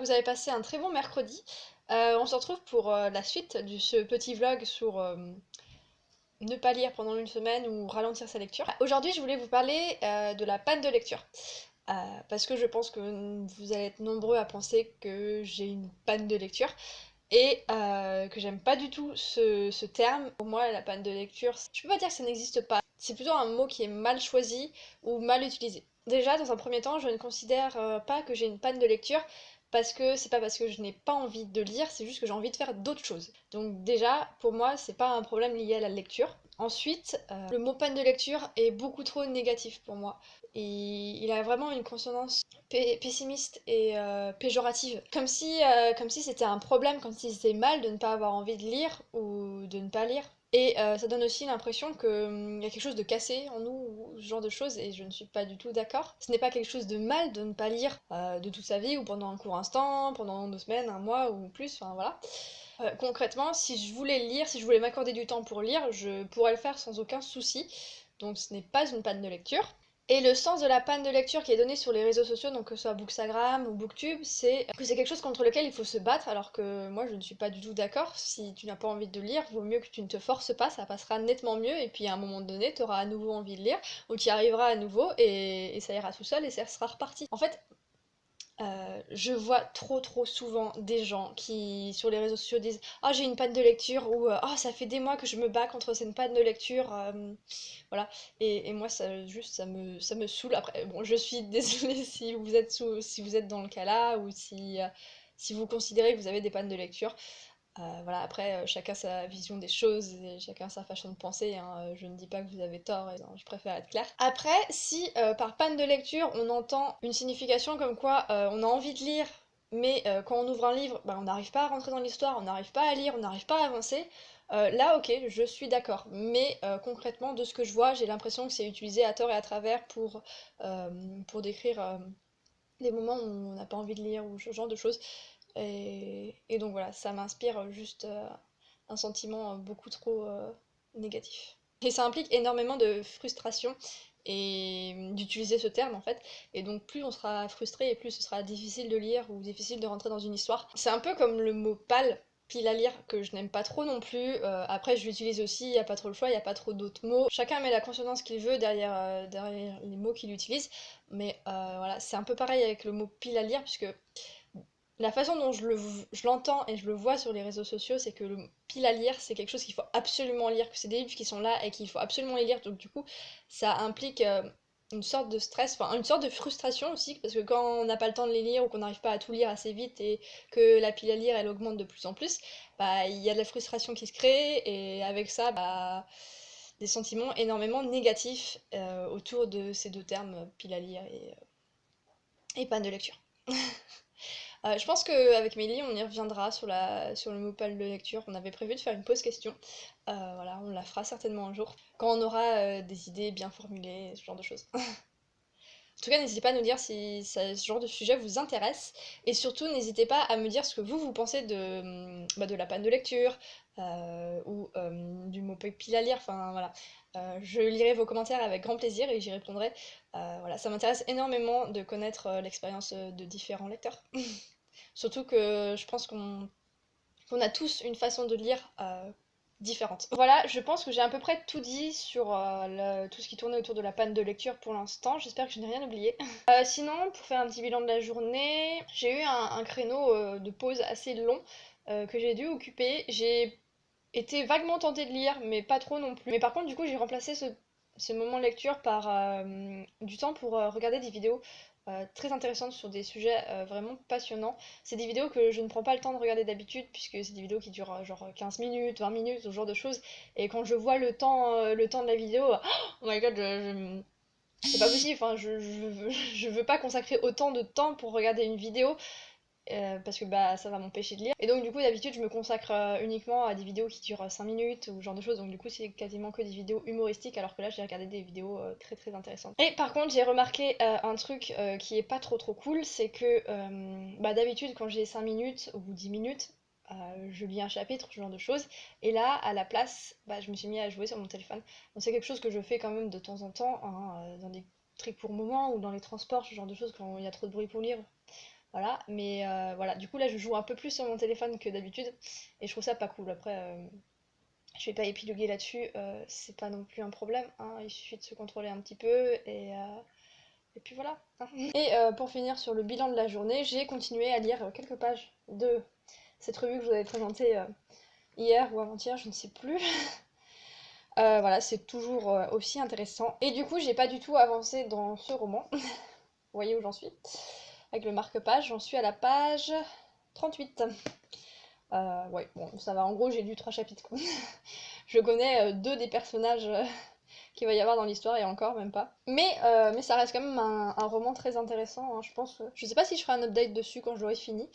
que vous avez passé un très bon mercredi. On se retrouve pour la suite de ce petit vlog sur ne pas lire pendant une semaine ou ralentir sa lecture. Aujourd'hui, je voulais vous parler de la panne de lecture. Parce que je pense que vous allez être nombreux à penser que j'ai une panne de lecture et que j'aime pas du tout ce terme. Pour moi, la panne de lecture, je peux pas dire que ça n'existe pas. C'est plutôt un mot qui est mal choisi ou mal utilisé. Déjà, dans un premier temps, je ne considère pas que j'ai une panne de lecture parce que c'est pas parce que je n'ai pas envie de lire, c'est juste que j'ai envie de faire d'autres choses. Donc déjà, pour moi, c'est pas un problème lié à la lecture. Ensuite, le mot panne de lecture est beaucoup trop négatif pour moi. Et il a vraiment une consonance pessimiste et péjorative. Comme si c'était un problème, comme si c'était mal de ne pas avoir envie de lire ou de ne pas lire. Et ça donne aussi l'impression qu'il y a quelque chose de cassé en nous, ou ce genre de choses, et je ne suis pas du tout d'accord. Ce n'est pas quelque chose de mal de ne pas lire de toute sa vie, ou pendant un court instant, pendant 2 semaines, un mois, ou plus, enfin voilà. Concrètement, si je voulais lire, si je voulais m'accorder du temps pour lire, je pourrais le faire sans aucun souci. Donc ce n'est pas une panne de lecture. Et le sens de la panne de lecture qui est donné sur les réseaux sociaux, donc que ce soit Bookstagram ou Booktube, c'est que c'est quelque chose contre lequel il faut se battre, alors que moi je ne suis pas du tout d'accord. Si tu n'as pas envie de lire, vaut mieux que tu ne te forces pas, ça passera nettement mieux, et puis à un moment donné, tu auras à nouveau envie de lire, ou tu y arriveras à nouveau, et ça ira tout seul, et ça sera reparti. En fait, je vois trop souvent des gens qui sur les réseaux sociaux disent «Ah j'ai une panne de lecture» ou «Ah ça fait des mois que je me bats contre cette panne de lecture», voilà. Et moi ça juste ça me saoule. Après bon, je suis désolée si vous êtes si vous êtes dans le cas là, ou si vous considérez que vous avez des pannes de lecture. Voilà, après, chacun sa vision des choses et chacun sa façon de penser, hein. Je ne dis pas que vous avez tort, et non, je préfère être claire. Après, si par panne de lecture, on entend une signification comme quoi on a envie de lire, mais quand on ouvre un livre, bah, on n'arrive pas à rentrer dans l'histoire, on n'arrive pas à lire, on n'arrive pas à avancer, là, ok, je suis d'accord. Mais concrètement, de ce que je vois, j'ai l'impression que c'est utilisé à tort et à travers pour décrire des moments où on n'a pas envie de lire ou ce genre de choses. Et donc voilà, ça m'inspire juste un sentiment beaucoup trop négatif. Et ça implique énormément de frustration et d'utiliser ce terme en fait. Et donc plus on sera frustré et plus ce sera difficile de lire ou difficile de rentrer dans une histoire. C'est un peu comme le mot pâle, pile à lire, que je n'aime pas trop non plus. Après je l'utilise aussi, il n'y a pas trop le choix, il n'y a pas trop d'autres mots. Chacun met la consonance qu'il veut derrière les mots qu'il utilise. Mais voilà, c'est un peu pareil avec le mot pile à lire, puisque la façon dont je l'entends et je le vois sur les réseaux sociaux, c'est que le pile à lire, c'est quelque chose qu'il faut absolument lire, que c'est des livres qui sont là et qu'il faut absolument les lire. Donc du coup, ça implique une sorte de stress, enfin une sorte de frustration aussi, parce que quand on n'a pas le temps de les lire ou qu'on n'arrive pas à tout lire assez vite et que la pile à lire, elle augmente de plus en plus, bah il y a de la frustration qui se crée, et avec ça, bah des sentiments énormément négatifs autour de ces deux termes, pile à lire et panne de lecture. Je pense qu'avec Mélie, on y reviendra sur le mot pal de lecture. On avait prévu de faire une pause question. Voilà, on la fera certainement un jour, quand on aura des idées bien formulées, ce genre de choses. En tout cas, n'hésitez pas à nous dire si ce genre de sujet vous intéresse, et surtout n'hésitez pas à me dire ce que vous pensez de la panne de lecture, ou du mot pile à lire, enfin voilà. Je lirai vos commentaires avec grand plaisir et j'y répondrai. Voilà, ça m'intéresse énormément de connaître l'expérience de différents lecteurs. Surtout que je pense qu'on a tous une façon de lire différente. Voilà, je pense que j'ai à peu près tout dit sur tout ce qui tournait autour de la panne de lecture pour l'instant. J'espère que je n'ai rien oublié. Sinon, pour faire un petit bilan de la journée, j'ai eu un créneau de pause assez long que j'ai dû occuper. J'ai été vaguement tentée de lire, mais pas trop non plus. Mais par contre, du coup, j'ai remplacé ce moment de lecture par du temps pour regarder des vidéos très intéressantes sur des sujets vraiment passionnants. C'est des vidéos que je ne prends pas le temps de regarder d'habitude, puisque c'est des vidéos qui durent genre 15 minutes, 20 minutes, ce genre de choses. Et quand je vois le temps de la vidéo, oh my god, c'est pas possible, enfin, je veux pas consacrer autant de temps pour regarder une vidéo, parce que bah ça va m'empêcher de lire. Et donc du coup d'habitude je me consacre uniquement à des vidéos qui durent 5 minutes ou ce genre de choses, donc du coup c'est quasiment que des vidéos humoristiques, alors que là j'ai regardé des vidéos très intéressantes. Et par contre j'ai remarqué un truc qui est pas trop cool, c'est que bah d'habitude quand j'ai 5 minutes ou 10 minutes, je lis un chapitre, ce genre de choses, et là à la place bah, je me suis mis à jouer sur mon téléphone. Donc c'est quelque chose que je fais quand même de temps en temps, hein, dans des très courts moments ou dans les transports, ce genre de choses, quand il y a trop de bruit pour lire. Voilà, mais voilà, du coup là je joue un peu plus sur mon téléphone que d'habitude et je trouve ça pas cool. Après, je vais pas épiloguer là-dessus, c'est pas non plus un problème, hein, il suffit de se contrôler un petit peu et puis voilà, hein. Et pour finir sur le bilan de la journée, j'ai continué à lire quelques pages de cette revue que je vous avais présentée hier ou avant-hier, je ne sais plus. Voilà, c'est toujours aussi intéressant. Et du coup, j'ai pas du tout avancé dans ce roman. Vous voyez où j'en suis? Avec le marque-page, j'en suis à la page 38. Ouais, bon, ça va. En gros, j'ai lu 3 chapitres, quoi. Je connais 2 des personnages qu'il va y avoir dans l'histoire et encore, même pas. Mais ça reste quand même un roman très intéressant, hein, je pense. Je sais pas si je ferai un update dessus quand je l'aurai fini.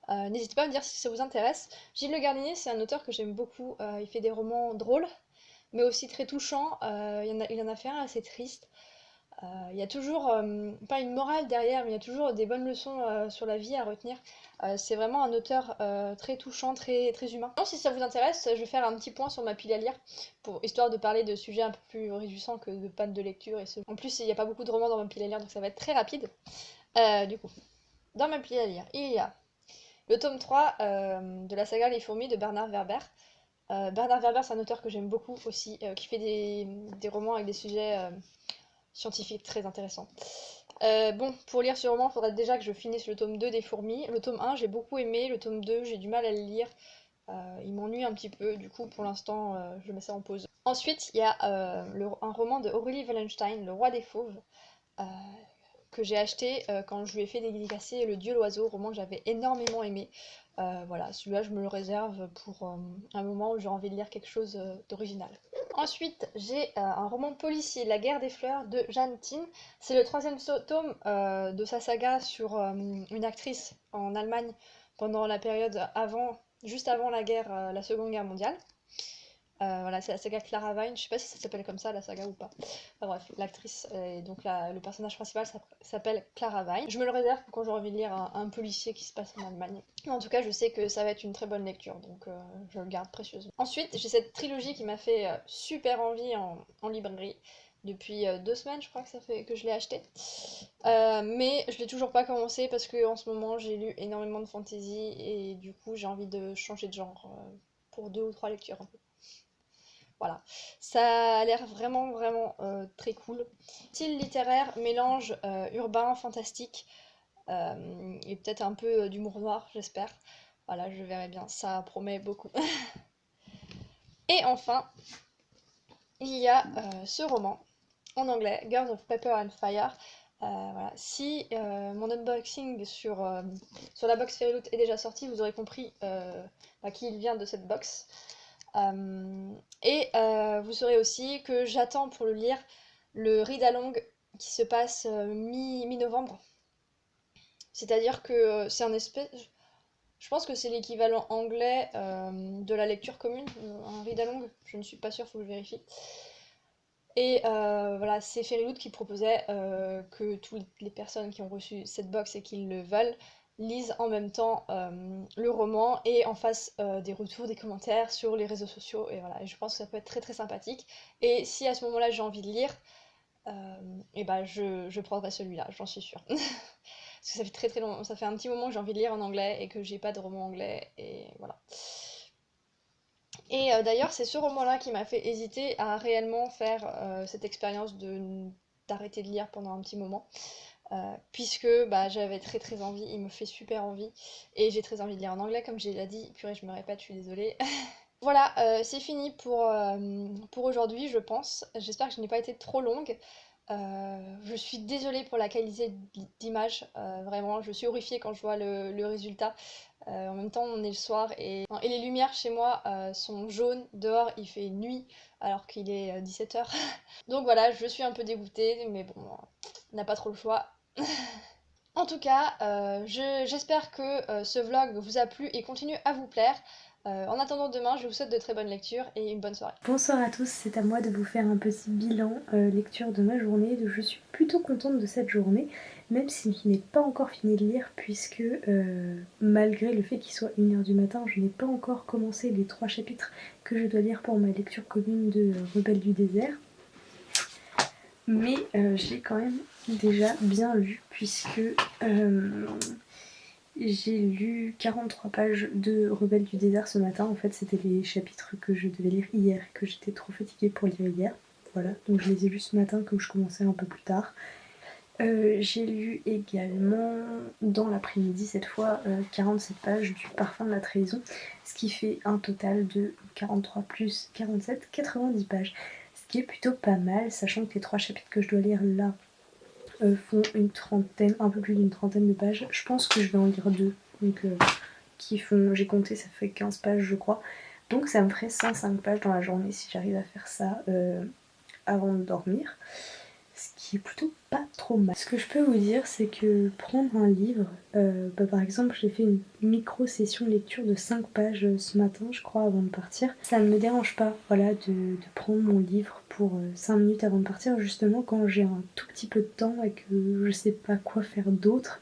N'hésitez pas à me dire si ça vous intéresse. Gilles Le Gardinier, c'est un auteur que j'aime beaucoup. Il fait des romans drôles, mais aussi très touchants. Il en a fait un assez triste. Il y a toujours, pas une morale derrière, mais il y a toujours des bonnes leçons sur la vie à retenir. C'est vraiment un auteur très touchant, très, très humain. Donc, si ça vous intéresse, je vais faire un petit point sur ma pile à lire, histoire de parler de sujets un peu plus réjouissants que de panne de lecture. En plus, il n'y a pas beaucoup de romans dans ma pile à lire, donc ça va être très rapide. Du coup, dans ma pile à lire, il y a le tome 3 de la saga Les Fourmis de Bernard Werber. Bernard Werber, c'est un auteur que j'aime beaucoup aussi, qui fait des romans avec des sujets scientifiques très intéressants. Bon, pour lire ce roman, il faudrait déjà que je finisse le tome 2 des Fourmis. Le tome 1, j'ai beaucoup aimé, le tome 2, j'ai du mal à le lire. Il m'ennuie un petit peu, du coup, pour l'instant, je mets ça en pause. Ensuite, il y a un roman de Aurélie Wallenstein, Le Roi des Fauves, euh, que j'ai acheté quand je lui ai fait dédicacer Le Dieu l'Oiseau, roman que j'avais énormément aimé. Voilà, celui-là, je me le réserve pour un moment où j'ai envie de lire quelque chose d'original. Ensuite, j'ai un roman policier, La guerre des fleurs, de Jeanne Tin. C'est le troisième tome de sa saga sur une actrice en Allemagne pendant la période juste avant la guerre, la Seconde Guerre mondiale. Voilà, c'est la saga Clara Vine. Je sais pas si ça s'appelle comme ça, la saga ou pas. Enfin bref, l'actrice et donc le personnage principal s'appelle Clara Vine. Je me le réserve pour quand j'ai envie de lire un policier qui se passe en Allemagne. Mais en tout cas, je sais que ça va être une très bonne lecture, donc je le garde précieusement. Ensuite, j'ai cette trilogie qui m'a fait super envie en librairie. Depuis 2 semaines, je crois que ça fait que je l'ai acheté. Mais je l'ai toujours pas commencé parce que en ce moment j'ai lu énormément de fantasy et du coup j'ai envie de changer de genre pour 2 ou 3 lectures un peu. Voilà, ça a l'air vraiment vraiment très cool. Style littéraire, mélange urbain, fantastique et peut-être un peu d'humour noir, j'espère. Voilà, je verrai bien, ça promet beaucoup. Et enfin, il y a ce roman en anglais, Girls of Pepper and Fire. Voilà. Si mon unboxing sur la box Fairy Loot est déjà sorti, vous aurez compris à qui il vient de cette box. Vous saurez aussi que j'attends pour le lire le read-along qui se passe mi-novembre. C'est-à-dire que c'est un espèce... Je pense que c'est l'équivalent anglais de la lecture commune, un read-along, je ne suis pas sûre, faut que je vérifie. Et voilà, c'est Fairyloot qui proposait que toutes les personnes qui ont reçu cette box et qui le veulent lisent en même temps le roman et en fassent des retours, des commentaires sur les réseaux sociaux. Et voilà, et je pense que ça peut être très très sympathique. Et si à ce moment-là j'ai envie de lire, et ben je prendrai celui-là, j'en suis sûre. Parce que ça fait très très long, ça fait un petit moment que j'ai envie de lire en anglais et que j'ai pas de roman anglais, et voilà. Et d'ailleurs, c'est ce roman-là qui m'a fait hésiter à réellement faire cette expérience d'arrêter de lire pendant un petit moment. Puisque bah, j'avais très très envie, il me fait super envie. Et j'ai très envie de lire en anglais, comme j'ai déjà dit. Purée, je me répète, je suis désolée. Voilà, c'est fini pour aujourd'hui, je pense. J'espère que je n'ai pas été trop longue. Je suis désolée pour la qualité d'image, vraiment, je suis horrifiée quand je vois le résultat. En même temps, on est le soir et les lumières chez moi sont jaunes. Dehors, il fait nuit alors qu'il est 17h. Donc voilà, je suis un peu dégoûtée, mais bon, on n'a pas trop le choix. En tout cas, j'espère que ce vlog vous a plu et continue à vous plaire. En attendant demain, je vous souhaite de très bonnes lectures et une bonne soirée. Bonsoir à tous, c'est à moi de vous faire un petit bilan lecture de ma journée. Je suis plutôt contente de cette journée, même si je n'ai pas encore fini de lire, puisque malgré le fait qu'il soit 1h du matin, je n'ai pas encore commencé les 3 chapitres que je dois lire pour ma lecture commune de Rebelles du désert. Mais j'ai quand même déjà bien lu, puisque J'ai lu 43 pages de Rebelles du désert ce matin. En fait, c'était les chapitres que je devais lire hier, que j'étais trop fatiguée pour lire hier. Voilà, donc je les ai lus ce matin comme je commençais un peu plus tard. J'ai lu également, dans l'après-midi cette fois, 47 pages du Parfum de la trahison, ce qui fait un total de 43 plus 47, 90 pages. Ce qui est plutôt pas mal, sachant que les 3 chapitres que je dois lire là font une trentaine, un peu plus d'une trentaine de pages. Je pense que je vais en lire 2, donc j'ai compté, ça fait 15 pages je crois. Donc ça me ferait 105 pages dans la journée si j'arrive à faire ça avant de dormir. Ce qui est plutôt pas trop mal. Ce que je peux vous dire, c'est que prendre un livre, par exemple, j'ai fait une micro-session lecture de 5 pages ce matin, je crois, avant de partir. Ça ne me dérange pas, voilà, de prendre mon livre pour 5 minutes avant de partir, justement quand j'ai un tout petit peu de temps et que je sais pas quoi faire d'autre,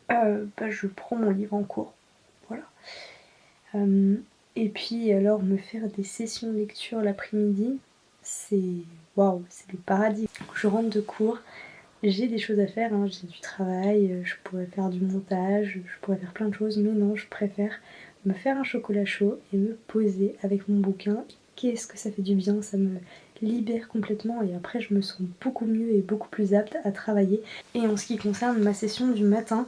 je prends mon livre en cours. Voilà. Et puis alors, me faire des sessions de lecture l'après-midi, c'est waouh, c'est le paradis. Je rentre de cours, j'ai des choses à faire, hein, j'ai du travail, je pourrais faire du montage, je pourrais faire plein de choses, mais non, je préfère me faire un chocolat chaud et me poser avec mon bouquin. Qu'est-ce que ça fait du bien, ça me libère complètement et après je me sens beaucoup mieux et beaucoup plus apte à travailler. Et en ce qui concerne ma session du matin,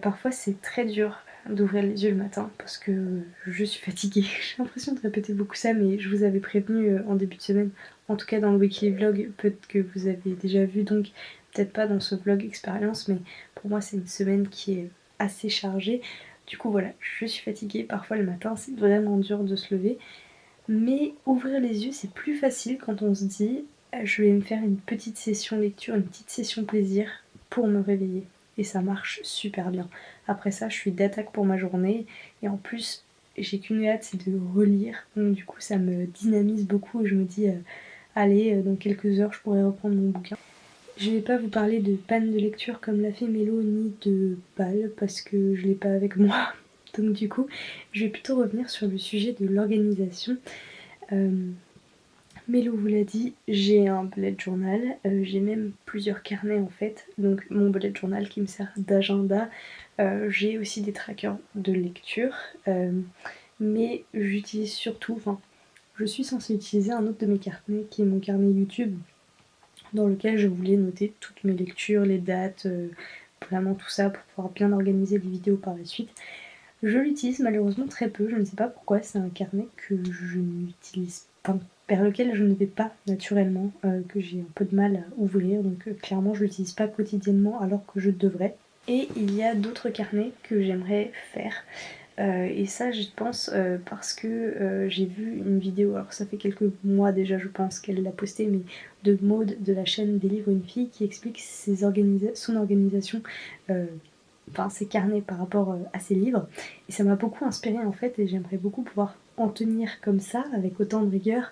parfois c'est très dur d'ouvrir les yeux le matin parce que je suis fatiguée. J'ai l'impression de répéter beaucoup ça, mais je vous avais prévenu en début de semaine, en tout cas dans le weekly vlog, peut-être que vous avez déjà vu, donc peut-être pas dans ce vlog expérience, mais pour moi c'est une semaine qui est assez chargée. Du coup voilà, je suis fatiguée, parfois le matin c'est vraiment dur de se lever, mais ouvrir les yeux c'est plus facile quand on se dit je vais me faire une petite session lecture, une petite session plaisir pour me réveiller. Et ça marche super bien. Après ça, je suis d'attaque pour ma journée. Et en plus, j'ai qu'une hâte, c'est de relire. Donc du coup, ça me dynamise beaucoup. Et je me dis, allez, dans quelques heures, je pourrai reprendre mon bouquin. Je vais pas vous parler de panne de lecture comme l'a fait Mélo, ni de balle, parce que je l'ai pas avec moi. Donc du coup, je vais plutôt revenir sur le sujet de l'organisation. Mélo vous l'a dit, j'ai un bullet journal, j'ai même plusieurs carnets en fait, donc mon bullet journal qui me sert d'agenda, j'ai aussi des trackers de lecture, mais j'utilise surtout, je suis censée utiliser un autre de mes carnets qui est mon carnet YouTube, dans lequel je voulais noter toutes mes lectures, les dates, vraiment tout ça pour pouvoir bien organiser les vidéos par la suite. Je l'utilise malheureusement très peu, je ne sais pas pourquoi, c'est un carnet que je n'utilise pas, vers lequel je ne vais pas naturellement, que j'ai un peu de mal à ouvrir, donc clairement je l'utilise pas quotidiennement alors que je devrais. Et il y a d'autres carnets que j'aimerais faire. Et ça j'y pense parce que j'ai vu une vidéo, alors ça fait quelques mois déjà je pense qu'elle l'a postée, mais de Maude de la chaîne Des livres une fille qui explique son organisation, ses carnets par rapport à ses livres. Et ça m'a beaucoup inspirée en fait et j'aimerais beaucoup pouvoir en tenir comme ça, avec autant de rigueur.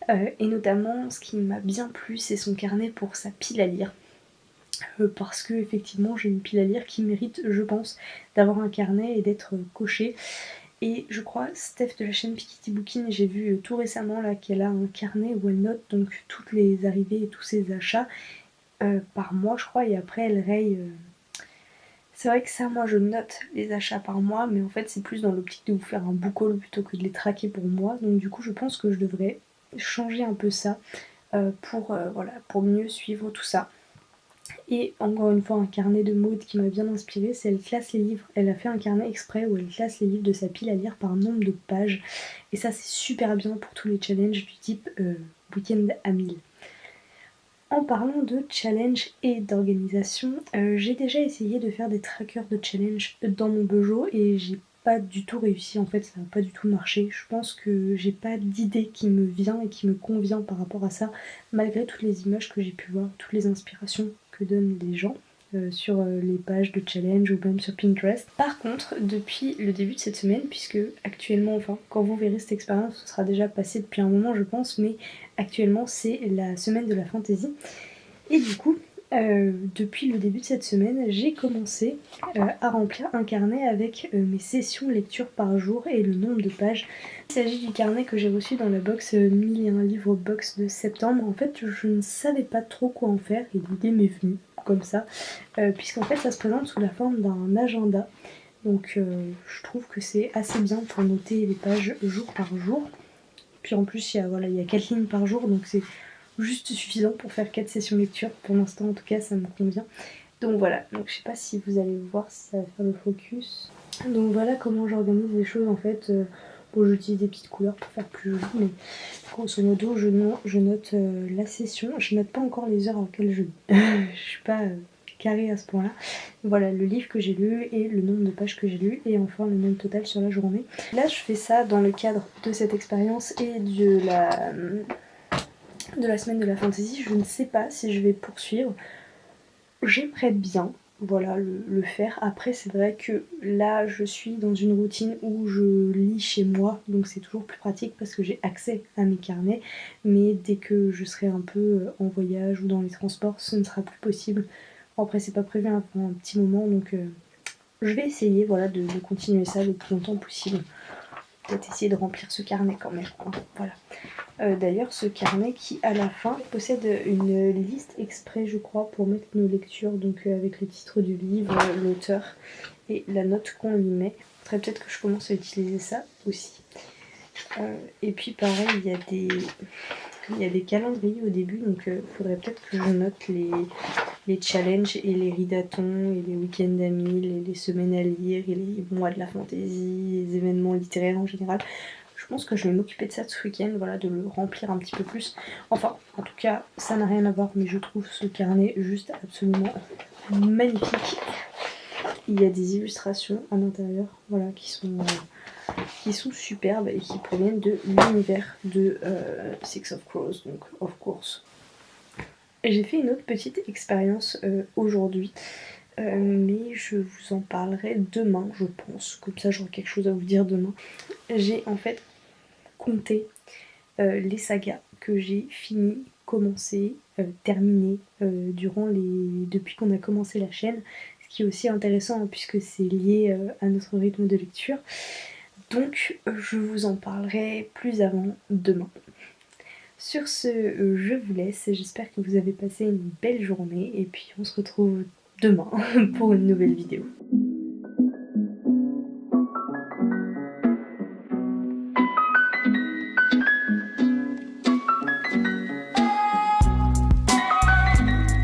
Et notamment ce qui m'a bien plu c'est son carnet pour sa pile à lire. Parce que effectivement j'ai une pile à lire qui mérite, je pense, d'avoir un carnet et d'être coché. Et je crois Steph de la chaîne Pikiti Bookin, j'ai vu tout récemment là qu'elle a un carnet où elle note donc toutes les arrivées et tous ses achats par mois je crois, et après elle raye. C'est vrai que ça, moi je note les achats par mois, mais en fait c'est plus dans l'optique de vous faire un book haul plutôt que de les traquer pour moi. Donc du coup je pense que je devrais changer un peu ça pour mieux suivre tout ça. Et encore une fois un carnet de Maude qui m'a bien inspirée, c'est elle classe les livres. Elle a fait un carnet exprès où elle classe les livres de sa pile à lire par nombre de pages. Et ça c'est super bien pour tous les challenges du type week-end à 1000. En parlant de challenge et d'organisation, j'ai déjà essayé de faire des trackers de challenge dans mon Bejo et j'ai pas du tout réussi, en fait ça n'a pas du tout marché. Je pense que j'ai pas d'idée qui me vient et qui me convient par rapport à ça, malgré toutes les images que j'ai pu voir, toutes les inspirations que donnent les gens sur les pages de challenge ou même sur Pinterest. Par contre, depuis le début de cette semaine, puisque actuellement, quand vous verrez cette expérience, ce sera déjà passé depuis un moment je pense, mais actuellement c'est la semaine de la fantaisie. Et du coup, depuis le début de cette semaine, j'ai commencé à remplir un carnet avec mes sessions lecture par jour et le nombre de pages. Il s'agit du carnet que j'ai reçu dans la box 1001 livres box de septembre. En fait, je ne savais pas trop quoi en faire et l'idée m'est venue comme ça, puisqu'en fait ça se présente sous la forme d'un agenda. Donc je trouve que c'est assez bien pour noter les pages jour par jour. Puis en plus, il y a 4 lignes par jour, donc c'est juste suffisant pour faire 4 sessions lecture. Pour l'instant, en tout cas, ça me convient. Donc voilà, donc je sais pas si vous allez voir si ça va faire le focus. Donc voilà comment j'organise les choses en fait. Bon, j'utilise des petites couleurs pour faire plus joli, mais grosso modo, je note la session. Je note pas encore les heures auxquelles je lis. Je suis pas carrée à ce point-là. Voilà, le livre que j'ai lu et le nombre de pages que j'ai lu, et enfin le nombre total sur la journée. Là, je fais ça dans le cadre de cette expérience et de la semaine de la fantasy. Je ne sais pas si je vais poursuivre. J'aimerais bien, voilà, le faire. Après, c'est vrai que là, je suis dans une routine où je lis chez moi, donc c'est toujours plus pratique parce que j'ai accès à mes carnets. Mais dès que je serai un peu en voyage ou dans les transports, ce ne sera plus possible. Après, c'est pas prévu avant un petit moment, donc je vais essayer, voilà, de continuer ça le plus longtemps possible. Peut-être essayer de remplir ce carnet quand même, hein, voilà. D'ailleurs, ce carnet qui, à la fin, possède une liste exprès, je crois, pour mettre nos lectures, donc avec le titre du livre, l'auteur et la note qu'on lui met. Faudrait peut-être que je commence à utiliser ça aussi. Et puis pareil, il y a des calendriers au début, donc il faudrait peut-être que je note les challenges et les readathons et les week-ends d'amis, les semaines à lire et les mois de la fantaisie, les événements littéraires en général. Je pense que je vais m'occuper de ça ce week-end, voilà, de le remplir un petit peu plus. Enfin, en tout cas, ça n'a rien à voir, mais je trouve ce carnet juste absolument magnifique. Il y a des illustrations à l'intérieur, voilà, qui sont superbes et qui proviennent de l'univers de Six of Crows, donc of course. J'ai fait une autre petite expérience aujourd'hui, mais je vous en parlerai demain, je pense. Comme ça, j'aurai quelque chose à vous dire demain. J'ai en fait compté les sagas que j'ai fini, commencé, terminé depuis qu'on a commencé la chaîne. Ce qui est aussi intéressant, hein, puisque c'est lié à notre rythme de lecture. Donc je vous en parlerai plus avant demain. Sur ce, je vous laisse. J'espère que vous avez passé une belle journée et puis on se retrouve demain pour une nouvelle vidéo.